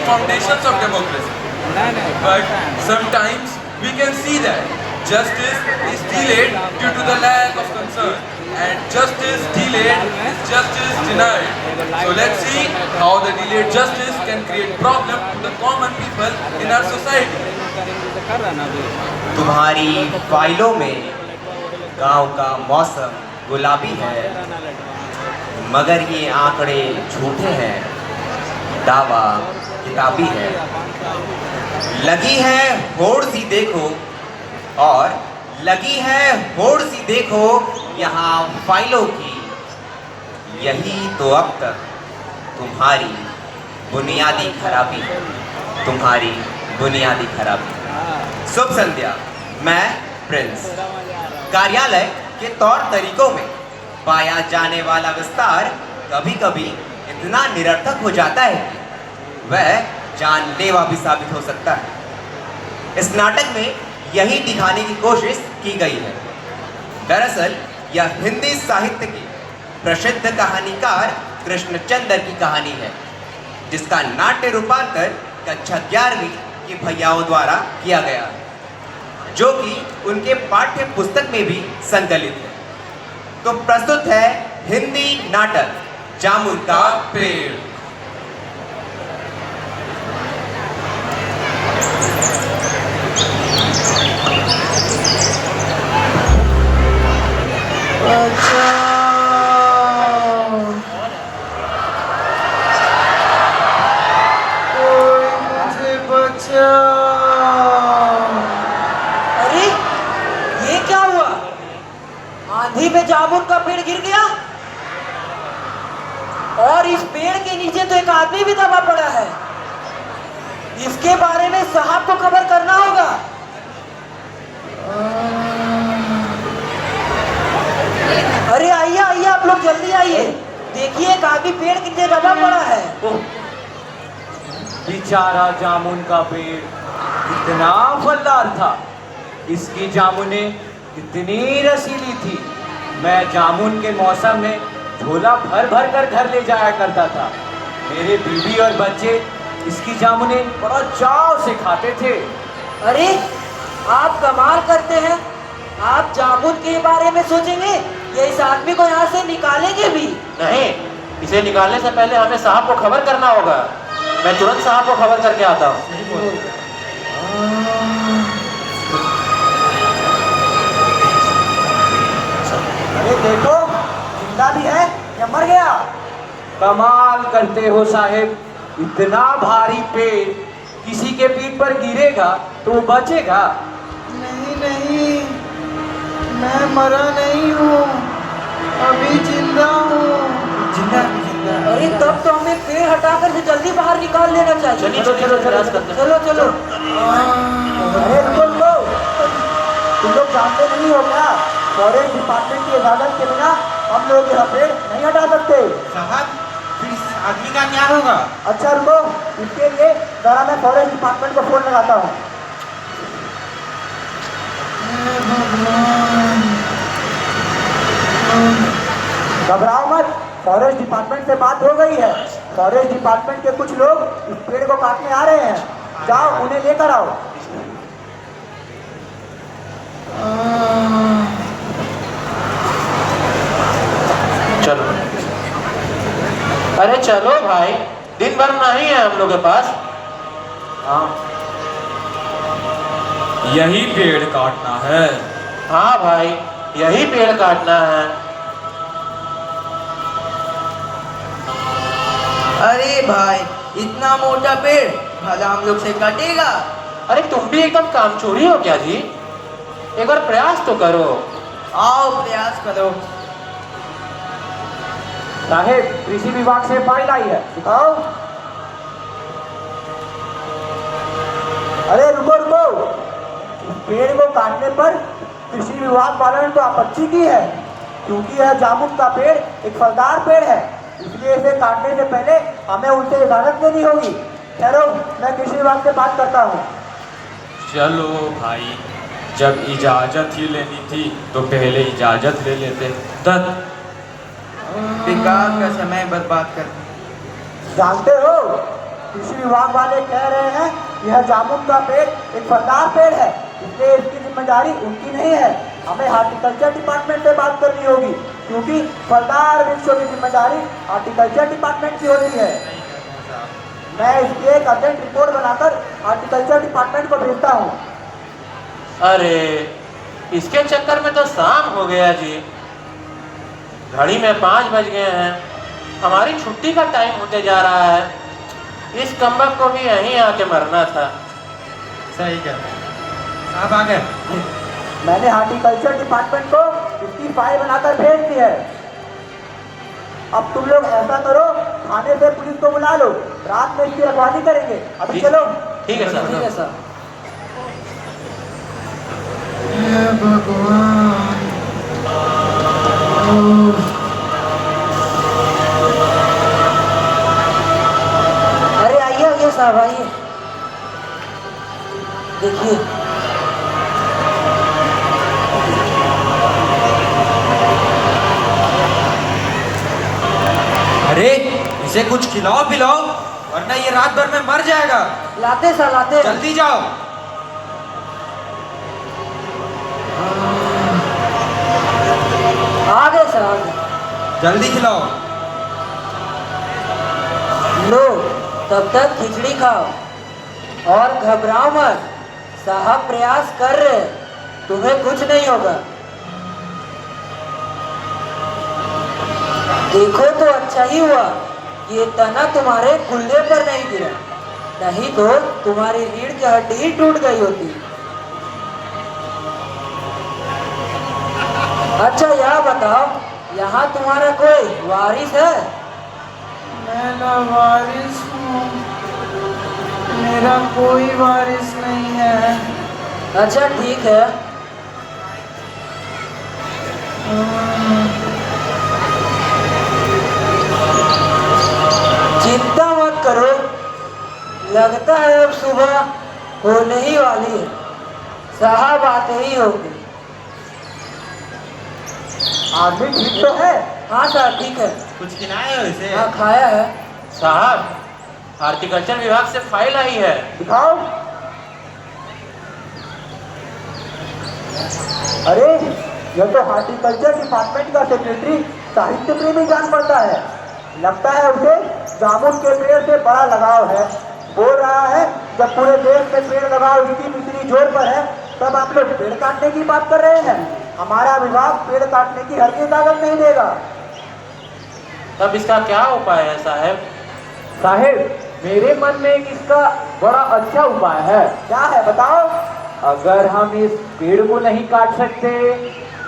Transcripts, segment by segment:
foundations of democracy. But sometimes we can see that justice is delayed due to the lack of concern, and justice delayed is justice denied. So let's see how the delayed justice can create problem to the common people in our society. तुम्हारी फाइलों में गांव का मौसम गुलाबी है, मगर ये आंकड़े झूठे हैं, दावा किताबी है। लगी है होड़ सी देखो, और लगी है होड़ सी देखो यहाँ फाइलों की। यही तो अब तक तुम्हारी बुनियादी खराबी है, तुम्हारी बुनियादी खराबी। शुभ संध्या, मैं प्रिंस। कार्यालय के तौर तरीकों में पाया जाने वाला विस्तार कभी कभी इतना निरर्थक हो जाता है कि वह जानलेवा भी साबित हो सकता है। इस नाटक में यही दिखाने की कोशिश की गई है। दरअसल यह हिंदी साहित्य के प्रसिद्ध कहानीकार कृष्णचंद्र की कहानी है, जिसका नाट्य रूपांतर कक्षा 11वीं के भैयाओं द्वारा किया गया है, जो कि उनके पाठ्य पुस्तक में भी संकलित है। तो प्रस्तुत है हिंदी नाटक जामुन का पेड़। अरे ये क्या हुआ? आंधी में जामुन का पेड़ गिर गया और इस पेड़ के नीचे तो एक आदमी भी दबा पड़ा है। इसके बारे में साहब को खबर करना होगा। अरे आइए आइए, आप लोग जल्दी आइए। देखिए एक आदमी पेड़ के नीचे दबा पड़ा है। बेचारा जामुन का पेड़ इतना फलदार था, इसकी जामुनें इतनी रसीली थी। मैं जामुन के मौसम में झोला भर भर कर घर ले जाया करता था। मेरे बीवी और बच्चे इसकी जामुनें बड़ा चाव से खाते थे। अरे आप कमाल करते हैं। आप जामुन के बारे में सोचेंगे या इस आदमी को यहाँ से निकालेंगे भी? नहीं, इसे निकालने से पहले हमें साहब को खबर करना होगा। मैं तुरंत साहब को खबर करके आता हूँ। अरे देखो, जिंदा भी है या मर गया? कमाल करते हो साहेब, इतना भारी पेड़ किसी के पीठ पर गिरेगा तो वो बचेगा? नहीं नहीं, मैं मरा नहीं हूँ, अभी जिंदा हूँ। जिंदा? अरे तब तो हमें पेड़ हटाकर से जल्दी बाहर निकाल लेना चाहिए। चलिए चलो प्रयास करते हैं। चलो चलो। अरे रुको, तुम लोग जानते नहीं हो क्या? फॉरेस्ट डिपार्टमेंट की इजाजत के बिना हम लोग यह पेड़ नहीं हटा सकते। साहब, फिर इस आदमी का क्या होगा? अच्छा रुको, इसके लिए जरा मैं फॉरेस्ट डिपार्टमेंट को फोन लगाता हूँ। घबराओ मत, फॉरेस्ट डिपार्टमेंट से बात हो गई है। फॉरेस्ट डिपार्टमेंट के कुछ लोग इस पेड़ को काटने आ रहे हैं। जाओ उन्हें लेकर आओ। चलो, अरे चलो भाई, दिन भर नहीं है हम लोग के पास। हाँ, यही पेड़ काटना है। हाँ भाई, यही पेड़ काटना है। अरे भाई, इतना मोटा पेड़ भला हम लोग से कटेगा? अरे तुम भी एकदम कामचोरी हो क्या जी? एक बार प्रयास तो करो। आओ प्रयास करो। साहेब, कृषि विभाग से फाइल आई है, दिखाओ। अरे रुको रुको, इस पेड़ को काटने पर कृषि विभाग वालों ने तो आपत्ति की है, क्योंकि यह जामुन का पेड़ एक फलदार पेड़ है। इसलिए इसे काटने से पहले हमें उनसे इजाजत लेनी होगी। चलो, मैं कृषि विभाग से बात करता हूँ। चलो भाई, जब इजाजत ही लेनी थी तो पहले इजाजत ले लेते। बेकार का समय बर्बाद कर। जानते हो, कृषि विभाग वाले कह रहे हैं यह जामुन का पेड़ एक फलदार पेड़ है, इसलिए इसकी जिम्मेदारी उनकी नहीं है, हमें हार्टिकल्चर डिपार्टमेंट से बात करनी होगी, क्योंकि फलदार वृक्षों की जिम्मेदारी हार्टिकल्चर डिपार्टमेंट की होती है। मैं इसकी एक अर्जेंट रिपोर्ट बनाकर हार्टिकल्चर डिपार्टमेंट को भेजता हूँ। अरे इसके चक्कर में तो शाम हो गया जी, घड़ी में 5 बज गए हैं, हमारी छुट्टी का टाइम होते जा रहा है। इस कमबख्त को भी यहीं आके मरना था। सही कह रहे साहब आ गए। मैंने हार्टिकल्चर डिपार्टमेंट को इसकी फाइल बनाकर भेज दी है। अब तुम लोग ऐसा करो, थाने से पुलिस को बुला लो, रात में इसकी रखवाली करेंगे। अभी चलो। ठीक है सर। ठीक है सर। भगवान, अरे आइए साहब आइए, देखिए अरे इसे कुछ खिलाओ पिलाओ, वरना ये रात भर में मर जाएगा। लाते सर लाते। जल्दी जाओ। आ गए सर आ गए। जल्दी खिलाओ। लो तब तक खिचड़ी खाओ और घबराओ मत, साहब प्रयास कर रहे, तुम्हें कुछ नहीं होगा। देखो तो अच्छा ही हुआ ये तना तुम्हारे कुल्ले पर नहीं गिरा, नहीं तो तुम्हारी रीढ़ की हड्डी ही टूट गई होती। अच्छा यह बताओ, यहाँ तुम्हारा कोई वारिस है? मैं लावारिस हूँ, मेरा कोई वारिस नहीं है। अच्छा ठीक है। चिंता मत करो, लगता है अब सुबह होने ही वाली है, साहब आते ही होंगे। आदमी ठीक तो है? हाँ सर ठीक है। कुछ खिलाए हो इसे? हाँ खाया है। साहब हार्टिकल्चर विभाग से फाइल आई है। दिखाओ। अरे यह तो हार्टिकल्चर डिपार्टमेंट का सेक्रेटरी साहित्य प्रेमी जान पड़ता है, लगता है उसे जामुन के पेड़ से बड़ा लगाव है। बोल रहा है जब पूरे देश में पेड़ लगाओ इसकी मिश्री जोर पर है, तब आप लोग पेड़ काटने की बात कर रहे हैं। हमारा विभाग पेड़ काटने की हर इजाजत नहीं देगा। तब इसका क्या उपाय है साहब? साहेब मेरे मन में एक इसका बड़ा अच्छा उपाय है। क्या है बताओ? अगर हम इस पेड़ को नहीं काट सकते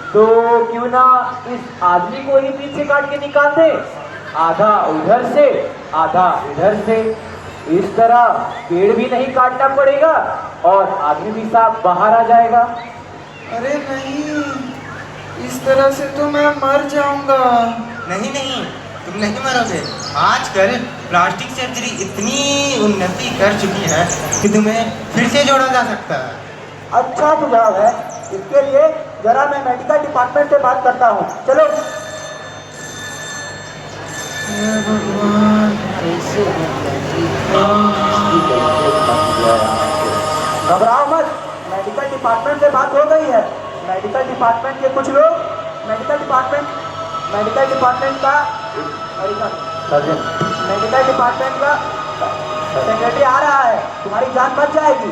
तो क्यों ना इस आदमी को ही पीछे काट के निकाल दे, आधा उधर से आधा इधर से। इस तरह पेड़ भी नहीं काटना पड़ेगा और आदमी भी साफ बाहर आ जाएगा। अरे नहीं, इस तरह से तो मैं मर जाऊंगा। नहीं नहीं, तुम नहीं मरोगे। आजकल प्लास्टिक सर्जरी इतनी उन्नति कर चुकी है कि तुम्हें फिर से जोड़ा जा सकता है। अच्छा सुझाव है, इसके लिए जरा मैं मेडिकल डिपार्टमेंट से बात करता हूँ। चलो। घबराओ मत, मेडिकल डिपार्टमेंट से बात हो गई है। मेडिकल डिपार्टमेंट के कुछ लोग मेडिकल डिपार्टमेंट का सेक्रेटरी आ रहा है, तुम्हारी जान बच जाएगी।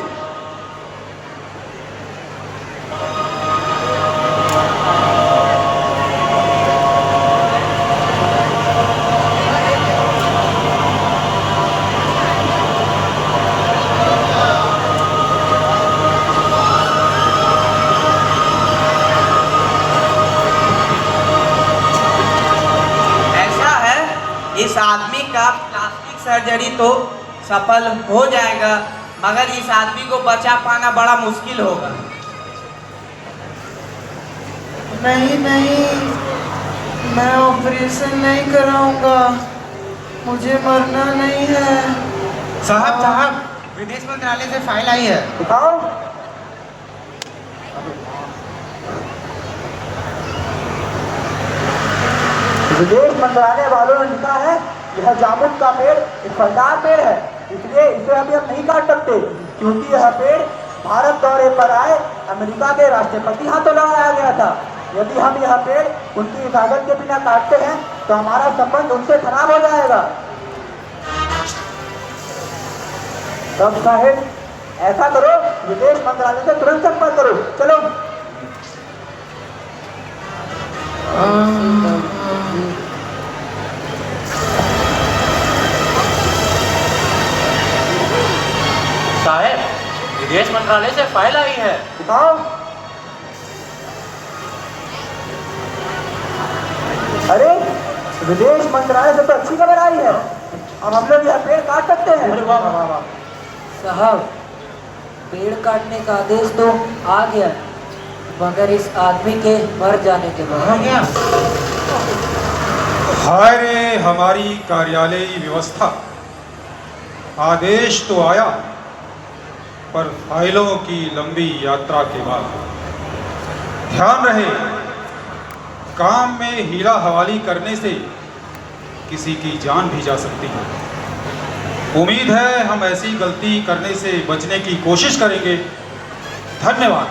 इस आदमी का प्लास्टिक सर्जरी तो सफल हो जाएगा, मगर इस आदमी को बचा पाना बड़ा मुश्किल होगा। नहीं नहीं, मैं ऑपरेशन नहीं कराऊंगा, मुझे मरना नहीं है। साहब विदेश मंत्रालय से फाइल आई है। दिखाओ। विदेश मंत्रालय वालों ने लिखा है यह जामुन का पेड़ एक फलदार पेड़ है, इसलिए इसे अभी हम नहीं काट सकते, क्योंकि यह पेड़ भारत दौरे पर आए अमेरिका के राष्ट्रपति हाथों लगाया गया था। यदि हम यह पेड़ उनकी इजाजत के बिना काटते हैं तो हमारा संबंध उनसे खराब हो जाएगा। तब साहेब ऐसा करो, विदेश मंत्रालय से तुरंत संपर्क करो। चलो। साहब, विदेश मंत्रालय से फाइल आई है। दिखाओ। अरे विदेश मंत्रालय से तो अच्छी खबर आई है। अब हम लोग यह पेड़ काट सकते हैं। साहब, पेड़ काटने का आदेश तो आ गया, मगर इस आदमी के मर जाने के बाद। हाय रे हमारी कार्यालयी व्यवस्था, आदेश तो आया पर फाइलों की लंबी यात्रा के बाद। ध्यान रहे, काम में हीरा हवाली करने से किसी की जान भी जा सकती है। उम्मीद है हम ऐसी गलती करने से बचने की कोशिश करेंगे। धन्यवाद।